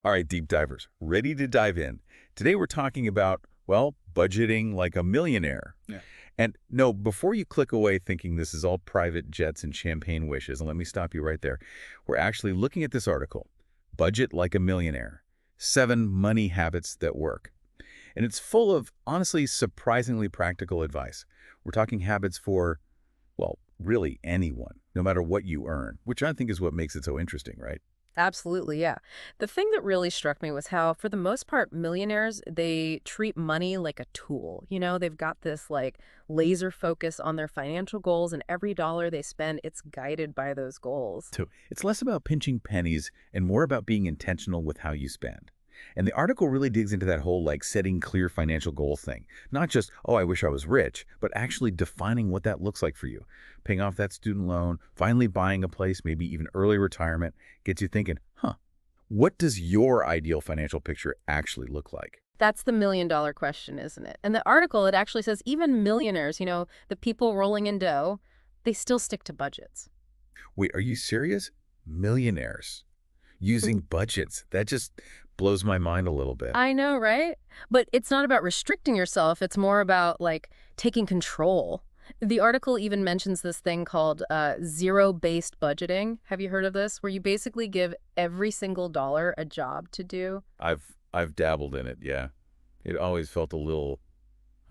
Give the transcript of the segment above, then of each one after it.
All right, deep divers, ready to dive in. Today we're talking about, well, budgeting like a millionaire. Yeah. And no, before you click away thinking this is all private jets and champagne wishes, and let me stop you right there. We're actually looking at this article, Budget Like a Millionaire, 7 Money Habits That Work. And it's full of, honestly, surprisingly practical advice. We're talking habits for, well, really anyone, no matter what you earn, which I think is what makes it so interesting, right? Absolutely, yeah. The thing that really struck me was how, for the most part, millionaires, they treat money like a tool. They've got this laser focus on their financial goals, and every dollar they spend, it's guided by those goals. So it's less about pinching pennies and more about being intentional with how you spend. And the article really digs into that whole setting clear financial goal thing. Not just, oh, I wish I was rich, but actually defining what that looks like for you. Paying off that student loan, finally buying a place, maybe even early retirement, gets you thinking, what does your ideal financial picture actually look like? That's the million-dollar question, isn't it? And the article, it actually says even millionaires, the people rolling in dough, they still stick to budgets. Wait, are you serious? Millionaires using budgets. That just blows my mind a little bit. I know, right? But it's not about restricting yourself. It's more about taking control. The article even mentions this thing called zero-based budgeting. Have you heard of this? Where you basically give every single dollar a job to do. I've dabbled in it, yeah. It always felt a little,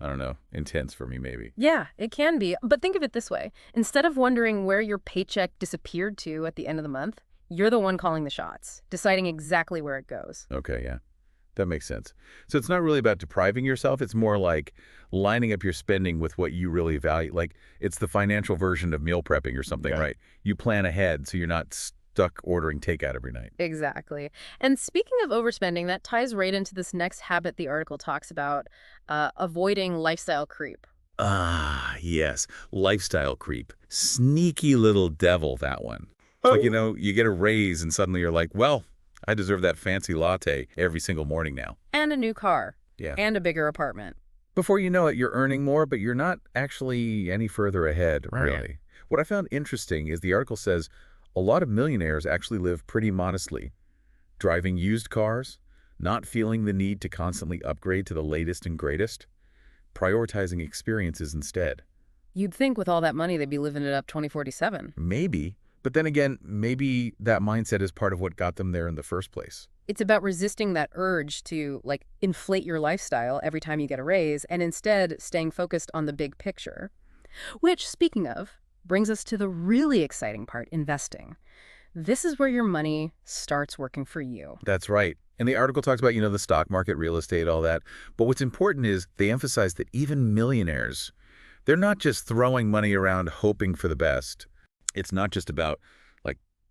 I don't know, intense for me maybe. Yeah, it can be. But think of it this way. Instead of wondering where your paycheck disappeared to at the end of the month, you're the one calling the shots, deciding exactly where it goes. Okay, yeah. That makes sense. So it's not really about depriving yourself. It's more like lining up your spending with what you really value. Like it's the financial version of meal prepping or something, Yeah. right? You plan ahead so you're not stuck ordering takeout every night. Exactly. And speaking of overspending, that ties right into this next habit the article talks about, avoiding lifestyle creep. Ah, yes. Lifestyle creep. Sneaky little devil, that one. It's like, you get a raise and suddenly you're like, well, I deserve that fancy latte every single morning now. And a new car. Yeah. And a bigger apartment. Before you know it, you're earning more, but you're not actually any further ahead, really. What I found interesting is the article says a lot of millionaires actually live pretty modestly, driving used cars, not feeling the need to constantly upgrade to the latest and greatest, prioritizing experiences instead. You'd think with all that money they'd be living it up 2047. Maybe, but then again, maybe that mindset is part of what got them there in the first place. It's about resisting that urge to inflate your lifestyle every time you get a raise and instead staying focused on the big picture. Which, speaking of, brings us to the really exciting part, investing. This is where your money starts working for you. That's right. And the article talks about, the stock market, real estate, all that. But what's important is they emphasize that even millionaires, they're not just throwing money around hoping for the best. It's not just about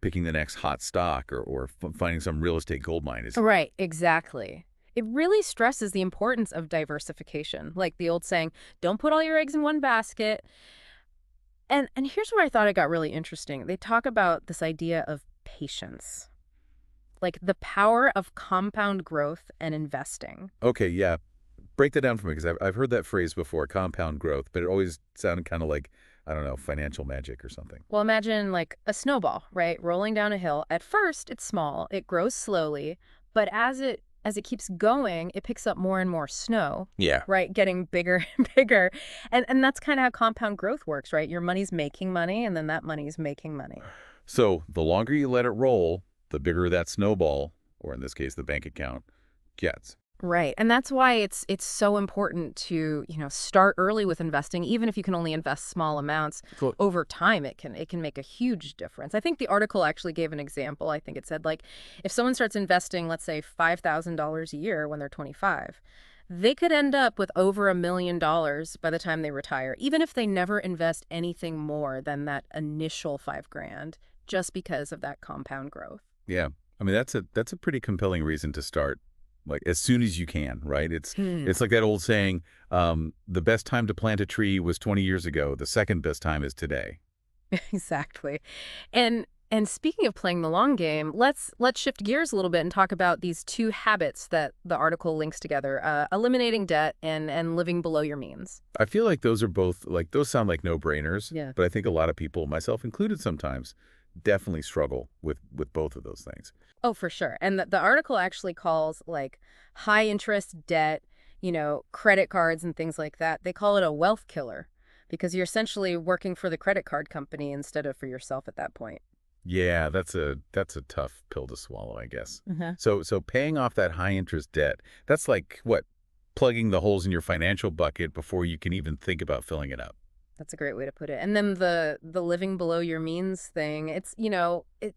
picking the next hot stock or finding some real estate gold mine. Right, exactly. It really stresses the importance of diversification. Like the old saying, don't put all your eggs in one basket. And here's where I thought it got really interesting. They talk about this idea of patience, like the power of compound growth and investing. Okay, yeah. Break that down for me because I've heard that phrase before, compound growth, but it always sounded kind of like, I don't know, financial magic or something. Well, imagine a snowball, right? Rolling down a hill. At first, it's small. It grows slowly, but as it keeps going, it picks up more and more snow. Yeah. Right? Getting bigger and bigger. And that's kind of how compound growth works, right? Your money's making money, and then that money's making money. So the longer you let it roll, the bigger that snowball, or in this case, the bank account, gets. Right. And that's why it's so important to, start early with investing, even if you can only invest small amounts. Cool. Over time, it can make a huge difference. I think the article actually gave an example. I think it said, if someone starts investing, let's say, $5,000 a year when they're 25, they could end up with over $1 million by the time they retire, even if they never invest anything more than that initial $5,000, just because of that compound growth. Yeah. I mean, that's a pretty compelling reason to start. As soon as you can, right? It's like that old saying, the best time to plant a tree was 20 years ago. The second best time is today. Exactly. And speaking of playing the long game, let's shift gears a little bit and talk about these 2 habits that the article links together, eliminating debt and living below your means. I feel like those are both, those sound like no-brainers. Yeah. But I think a lot of people, myself included sometimes, definitely struggle with both of those things. Oh, for sure. And the article actually calls like high interest debt, credit cards and things like that. They call it a wealth killer because you're essentially working for the credit card company instead of for yourself at that point. Yeah, that's a tough pill to swallow, I guess. Uh-huh. So paying off that high interest debt, that's like what? Plugging the holes in your financial bucket before you can even think about filling it up. That's a great way to put it. And then the living below your means thing, it's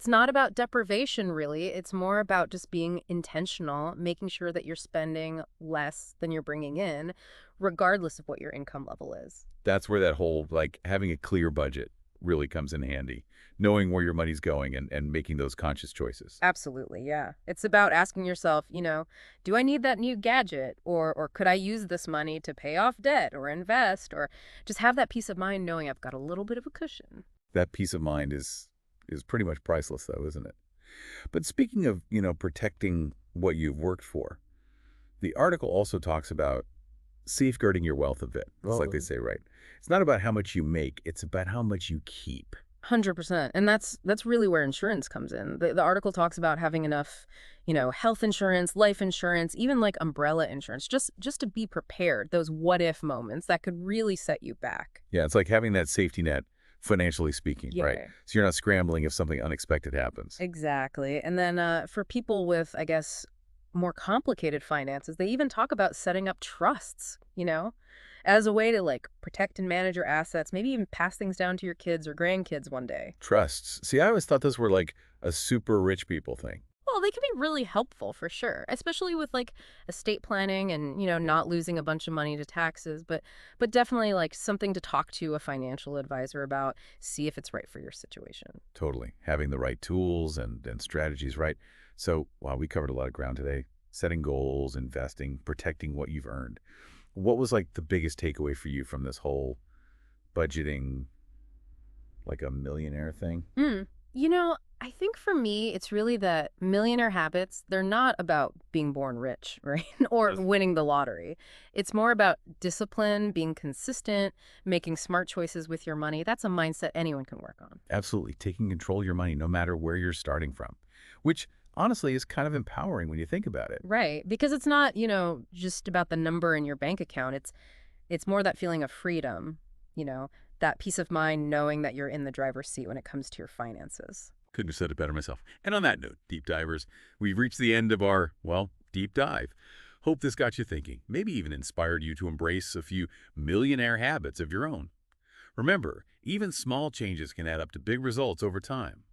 not about deprivation really. It's more about just being intentional, making sure that you're spending less than you're bringing in, regardless of what your income level is. That's where that whole, like, having a clear budget really comes in handy. Knowing where your money's going and making those conscious choices. Absolutely, yeah. It's about asking yourself, do I need that new gadget or could I use this money to pay off debt or invest or just have that peace of mind knowing I've got a little bit of a cushion. That peace of mind is pretty much priceless, though, isn't it? But speaking of, protecting what you've worked for, the article also talks about safeguarding your wealth a bit. It's like they say, right? It's not about how much you make, it's about how much you keep. 100%. And that's really where insurance comes in. The article talks about having enough, health insurance, life insurance, even like umbrella insurance, just to be prepared, those what if moments that could really set you back. Yeah, it's like having that safety net, financially speaking, right? Yeah. So you're not scrambling if something unexpected happens. Exactly. And then for people with, I guess, more complicated finances, they even talk about setting up trusts, as a way to like protect and manage your assets, maybe even pass things down to your kids or grandkids one day. Trusts. See, I always thought those were like a super rich people thing. Well, they can be really helpful for sure, especially with like estate planning and, not losing a bunch of money to taxes, but definitely like something to talk to a financial advisor about, see if it's right for your situation. Totally. Having the right tools and strategies, right? So, wow, we covered a lot of ground today. Setting goals, investing, protecting what you've earned. What was like the biggest takeaway for you from this whole budgeting, like a millionaire thing? Mm. I think for me, it's really that millionaire habits, they're not about being born rich, right? Or Yes. winning the lottery. It's more about discipline, being consistent, making smart choices with your money. That's a mindset anyone can work on. Absolutely. Taking control of your money, no matter where you're starting from, which honestly is kind of empowering when you think about it. Right. Because it's not, just about the number in your bank account. It's more that feeling of freedom, you know, that peace of mind knowing that you're in the driver's seat when it comes to your finances. Couldn't have said it better myself. And on that note, deep divers, we've reached the end of our, well, deep dive. Hope this got you thinking, maybe even inspired you to embrace a few millionaire habits of your own. Remember, even small changes can add up to big results over time.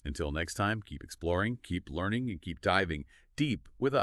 Until next time, keep exploring, keep learning, and keep diving deep with us.